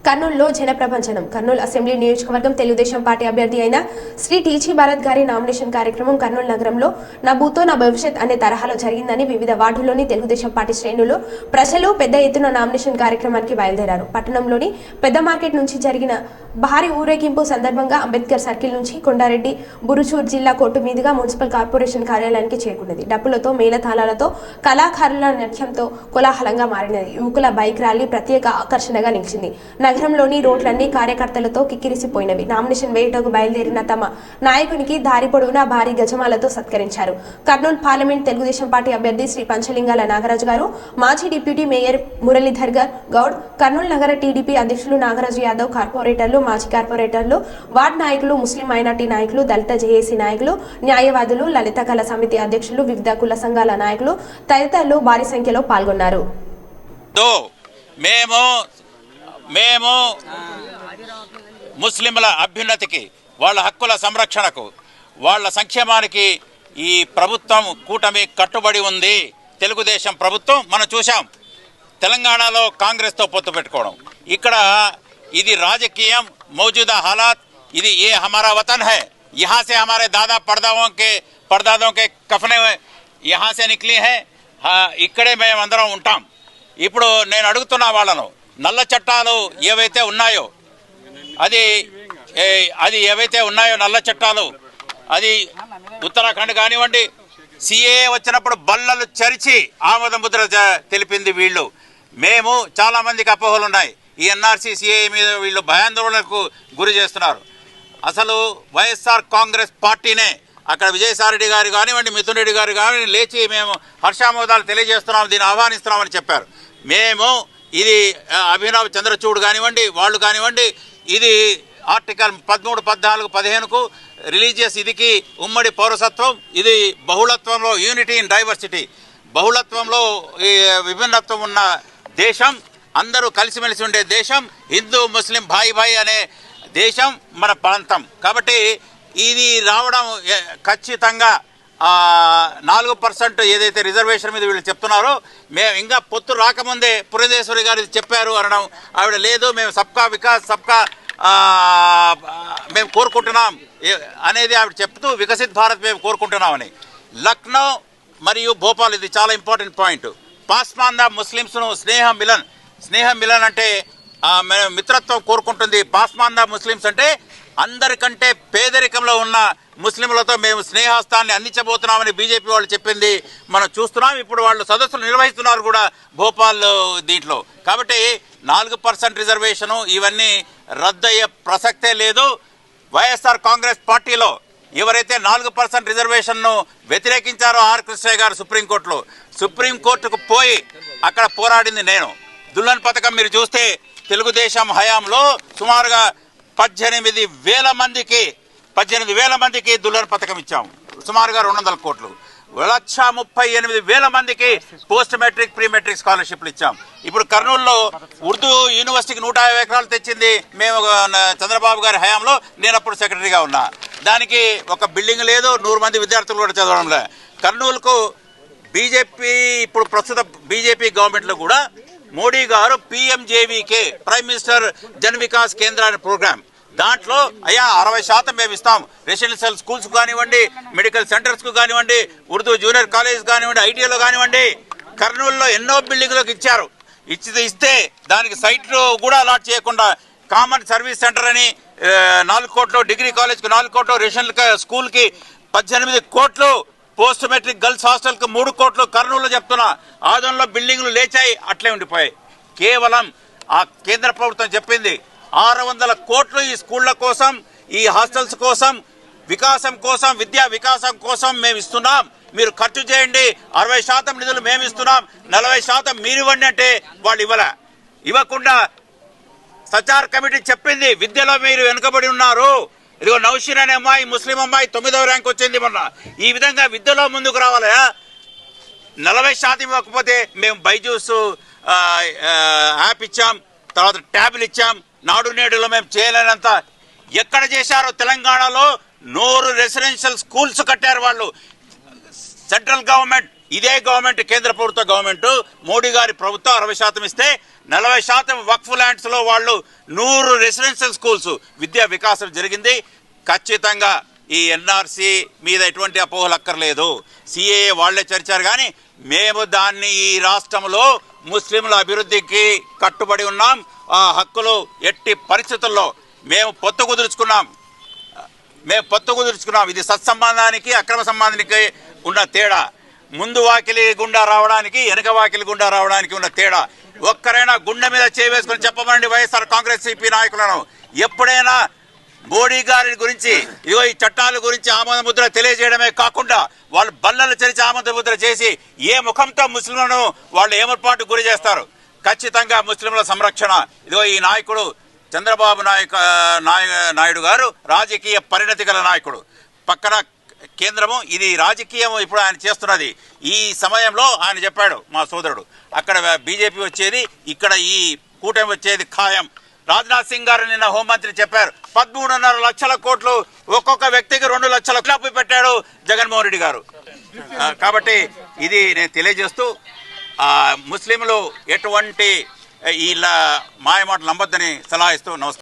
కర్నూలులో జనప్రపంచనం. కర్నూలు అసెంబ్లీ నియోజకవర్గం తెలుగుదేశం పార్టీ అభ్యర్థి అయిన శ్రీ టీజీ భారత్ గారి నామినేషన్ కార్యక్రమం కర్నూలు నగరంలో నా బూతో నా భవిష్యత్ అనే తరహాలో జరిగిందని వివిధ వార్డుల్లోని తెలుగుదేశం పార్టీ శ్రేణులు ప్రజలు పెద్ద ఎత్తున నామినేషన్ కార్యక్రమానికి బయలుదేరారు. పట్టణంలోని పెద్ద మార్కెట్ నుంచి జరిగిన భారీ ఊరేగింపు సందర్భంగా అంబేద్కర్ సర్కిల్ నుంచి కొండారెడ్డి బురుచూర్ జిల్లా కోర్టు మీదుగా మున్సిపల్ కార్పొరేషన్ కార్యాలయానికి చేరుకున్నది. డప్పులతో మేళతాళాలతో కళాకారుల నృత్యంతో కోలాహలంగా మారినది. యువకుల బైక్ ర్యాలీ ప్రత్యేక ఆకర్షణగా నిలిచింది. నగరంలోని రోడ్లన్నీ కార్యకర్తలతో కిక్కిరిసిపోయినవి. నామినేషన్ వేయటకు బయలుదేరిన తమ నాయకునికి దారి పొడవునా భారీ గజమాలతో సత్కరించారు. కర్నూలు పార్లమెంట్ తెలుగుదేశం పార్టీ అభ్యర్థి శ్రీ పంచలింగాల నాగరాజు గారు, మాజీ డిప్యూటీ మేయర్ మురళీధర్ గౌడ్, కర్నూలు నగర టీడీపీ అధ్యక్షులు నాగరాజు యాదవ్, కార్పొరేటర్లు, మాజీ కార్పొరేటర్లు, వార్డు నాయకులు, ముస్లిం మైనార్టీ నాయకులు, దళిత జేఏసీ నాయకులు, న్యాయవాదులు, లలిత కళా సమితి అధ్యక్షులు, వివిధ కుల సంఘాల నాయకులు తదితరులు భారీ సంఖ్యలో పాల్గొన్నారు. మేము ముస్లింల అభ్యున్నతికి, వాళ్ళ హక్కుల సంరక్షణకు, వాళ్ళ సంక్షేమానికి ఈ ప్రభుత్వం కూటమి కట్టుబడి ఉంది. తెలుగుదేశం ప్రభుత్వం మనం చూసాం. తెలంగాణలో కాంగ్రెస్తో పొత్తు పెట్టుకోవడం, ఇక్కడ ఇది రాజకీయం, మౌజూదా హాలాత్. ఇది ఏ హమారా వతన్ హై, यहाँ से हमारे दादा పడదాదోं के కఫనే यहाँ से निकली है. ఇక్కడే మేము అందరం ఉంటాం. ఇప్పుడు నేను అడుగుతున్నా వాళ్ళను, నల్ల చట్టాలు ఏవైతే ఉన్నాయో అది ఏవైతే ఉన్నాయో నల్ల చట్టాలు, అది ఉత్తరాఖండ్ కానివ్వండి, సిఏఏ వచ్చినప్పుడు బల్లలు చరిచి ఆమోద ముద్ర తెలిపింది వీళ్ళు. మేము చాలామందికి అపోహలు ఉన్నాయి. ఈ ఎన్ఆర్సీ సిఏఏ మీద వీళ్ళు భయాందోళనకు గురి చేస్తున్నారు. అసలు వైఎస్ఆర్ కాంగ్రెస్ పార్టీనే, అక్కడ విజయసాయిరెడ్డి గారు కానివ్వండి, మిథున్ రెడ్డి గారు కానివ్వండి లేచి మేము హర్షామోదాలు తెలియజేస్తున్నాం, దీన్ని ఆహ్వానిస్తున్నామని చెప్పారు. మేము ఇది అభినవ్ చంద్రచూడ్ కానివ్వండి, వాళ్ళు కానివ్వండి, ఇది ఆర్టికల్ 13, 14, 15కు రిలీజియస్ ఇదికి ఉమ్మడి పౌరసత్వం, ఇది బహుళత్వంలో యూనిటీ ఇన్ డైవర్సిటీ, బహుళత్వంలో ఈ విభిన్నత్వం ఉన్న దేశం, అందరూ కలిసిమెలిసి ఉండే దేశం, హిందూ ముస్లిం భాయి అనే దేశం మన ప్రాంతం. కాబట్టి ఇది రావడం ఖచ్చితంగా 4% ఏదైతే రిజర్వేషన్ మీద వీళ్ళు చెప్తున్నారో, మేము ఇంకా పొత్తు రాకముందే పురంధేశ్వరి గారు చెప్పారు అనడం, ఆవిడ లేదు మేము సబ్కా వికాస్ సబ్కా మేము కోరుకుంటున్నాం అనేది ఆవిడ చెప్తూ వికసిత్ భారత్ మేము కోరుకుంటున్నామని. లక్నో మరియు భోపాల్, ఇది చాలా ఇంపార్టెంట్ పాయింట్. పాస్మాందా ముస్లిమ్స్ను స్నేహ మిలన్ అంటే మిత్రత్వం కోరుకుంటుంది. పాస్మాందా ముస్లిమ్స్ అంటే అందరికంటే పేదరికంలో ఉన్న ముస్లింలతో మేము స్నేహస్తాన్ని అందించబోతున్నామని బీజేపీ వాళ్ళు చెప్పింది మనం చూస్తున్నాం. ఇప్పుడు వాళ్ళు సదస్సులు నిర్వహిస్తున్నారు కూడా భోపాల్ దీంట్లో. కాబట్టి 4% రిజర్వేషను ఇవన్నీ రద్దయ్యే ప్రసక్తే లేదు. వైఎస్ఆర్ కాంగ్రెస్ పార్టీలో ఎవరైతే 4% రిజర్వేషన్ను వ్యతిరేకించారో ఆర్ కృష్ణయ్య గారు సుప్రీంకోర్టుకు పోయి అక్కడ పోరాడింది నేను. దుల్హన్ పథకం మీరు చూస్తే తెలుగుదేశం హయాంలో సుమారుగా 18,000 మందికి దుల్హన్ పథకం ఇచ్చాము. సుమారుగా 200 కోట్లు. 1,38,000 మందికి పోస్ట్ మెట్రిక్, ప్రీ మెట్రిక్ స్కాలర్షిప్లు ఇచ్చాం. ఇప్పుడు కర్నూలులో ఉర్దూ యూనివర్సిటీకి 150 ఎకరాలు తెచ్చింది మేము చంద్రబాబు గారి హయాంలో. నేను అప్పుడు సెక్రటరీగా ఉన్నా. దానికి ఒక బిల్డింగ్ లేదు, 100 మంది విద్యార్థులు కూడా చదవడం లేదు. కర్నూలుకు ఇప్పుడు ప్రస్తుత బీజేపీ గవర్నమెంట్లో కూడా మోడీ గారు PMJVK, prime minister Jan Vikas కేంద్ర అనే ప్రోగ్రామ్, దాంట్లో 60% మేము ఇస్తాం. రెసిడెన్షియల్ స్కూల్స్ కానివ్వండి, మెడికల్ సెంటర్స్కు కానివ్వండి, ఉర్దూ జూనియర్ కాలేజ్ కానివ్వండి, ఐటీఐలో కానివ్వండి, కర్నూలులో ఎన్నో బిల్డింగ్లకు ఇచ్చారు. ఇస్తే దానికి సైట్లు కూడా అలాట్ చేయకుండా కామన్ సర్వీస్ సెంటర్ అని 4 కోట్లు, డిగ్రీ కాలేజ్కి 4 కోట్లు, రెసిడెన్షియల్ స్కూల్కి 18 కోట్లు, పోస్ట్ మెట్రిక్ గర్ల్స్ హాస్టల్కి 3 కోట్లు. కర్నూలులో చెప్తున్నా, ఆదంలో బిల్డింగ్లు లేచాయి, అట్లే ఉండిపోయాయి. కేవలం ఆ కేంద్ర ప్రభుత్వం చెప్పింది 600 కోట్లు ఈ స్కూళ్ల కోసం, ఈ హాస్టల్స్ కోసం, వికాసం కోసం, విద్యా వికాసం కోసం మేము ఇస్తున్నాం, మీరు ఖర్చు చేయండి. 60% నిధులు మేము ఇస్తున్నాం, 40% మీరు ఇవ్వండి అంటే వాళ్ళు ఇవ్వకుండా సచార్ కమిటీ చెప్పింది విద్యలో మీరు వెనుకబడి ఉన్నారు. ఇదిగో నౌషీన్ అనే అమ్మాయి, ముస్లిం అమ్మాయి 9వ ర్యాంక్ వచ్చింది మొన్న. ఈ విధంగా విద్యలో ముందుకు రావాలా? 40% ఇవ్వకపోతే మేము బైజూస్ యాప్ ఇచ్చాం, తర్వాత ట్యాబ్లు ఇచ్చాం. నాడు నేడులో మేము చేయలేనంత ఎక్కడ చేశారో తెలంగాణలో 100 రెసిడెన్షియల్ స్కూల్స్ కట్టారు వాళ్ళు. సెంట్రల్ గవర్నమెంట్ ఇదే గవర్నమెంట్, కేంద్ర ప్రభుత్వ గవర్నమెంట్, మోడీ గారి ప్రభుత్వం 60% ఇస్తే 40% వక్ఫ్ ల్యాండ్స్ లో వాళ్ళు 100 రెసిడెన్షియల్ స్కూల్స్ విద్యా వికాసం జరిగింది. ఖచ్చితంగా ఈ ఎన్ఆర్సీ మీద ఎటువంటి అపోహలు అక్కర్లేదు. సిఏఏ వాళ్లే చర్చారు, కానీ మేము దాన్ని ఈ రాష్ట్రంలో ముస్లింల అభివృద్ధికి కట్టుబడి ఉన్నాం. ఆ హక్కులు ఎట్టి పరిస్థితుల్లో మేము పొత్తు కుదుర్చుకున్నాం. ఇది సత్సంబంధానికి అక్రమ సంబంధానికి ఉన్న తేడా. ముందు వాకిలి గుండా రావడానికి, వెనక వాకిలి గుండా రావడానికి ఉన్న తేడా. ఒక్కరైనా గుండె మీద చేవేసుకొని చెప్పమనండి వైఎస్ఆర్ కాంగ్రెస్ సిపి నాయకులను. ఎప్పుడైనా మోడీ గారి గురించి, ఇదిగో ఈ చట్టాల గురించి ఆమోద ముద్ర తెలియజేయడమే కాకుండా వాళ్ళు బల్లలు చరిచి ఆమోద ముద్ర చేసి ఏ ముఖంతో ముస్లింలను వాళ్ళు ఏమర్పాటు గురి చేస్తారు. ఖచ్చితంగా ముస్లింల సంరక్షణ, ఇదిగో ఈ నాయకుడు చంద్రబాబు నాయుడు గారు రాజకీయ పరిణతి గల నాయకుడు. పక్కన కేంద్రము, ఇది రాజకీయం ఇప్పుడు ఆయన చేస్తున్నది. ఈ సమయంలో ఆయన చెప్పాడు, మా సోదరుడు, అక్కడ బీజేపీ వచ్చేది, ఇక్కడ ఈ కూటమి వచ్చేది ఖాయం. రాజ్నాథ్ సింగ్ గారు నిన్న హోంమంత్రి చెప్పారు, 13.5 లక్షల కోట్లు ఒక్కొక్క వ్యక్తికి 2 లక్షల అప్పు పెట్టాడు జగన్మోహన్ రెడ్డి గారు. కాబట్టి ఇది నేను తెలియజేస్తూ ముస్లింలు ఎటువంటి ఇలా మాయమాటలు నమ్మొద్దని సలహా ఇస్తూ నమస్కారం.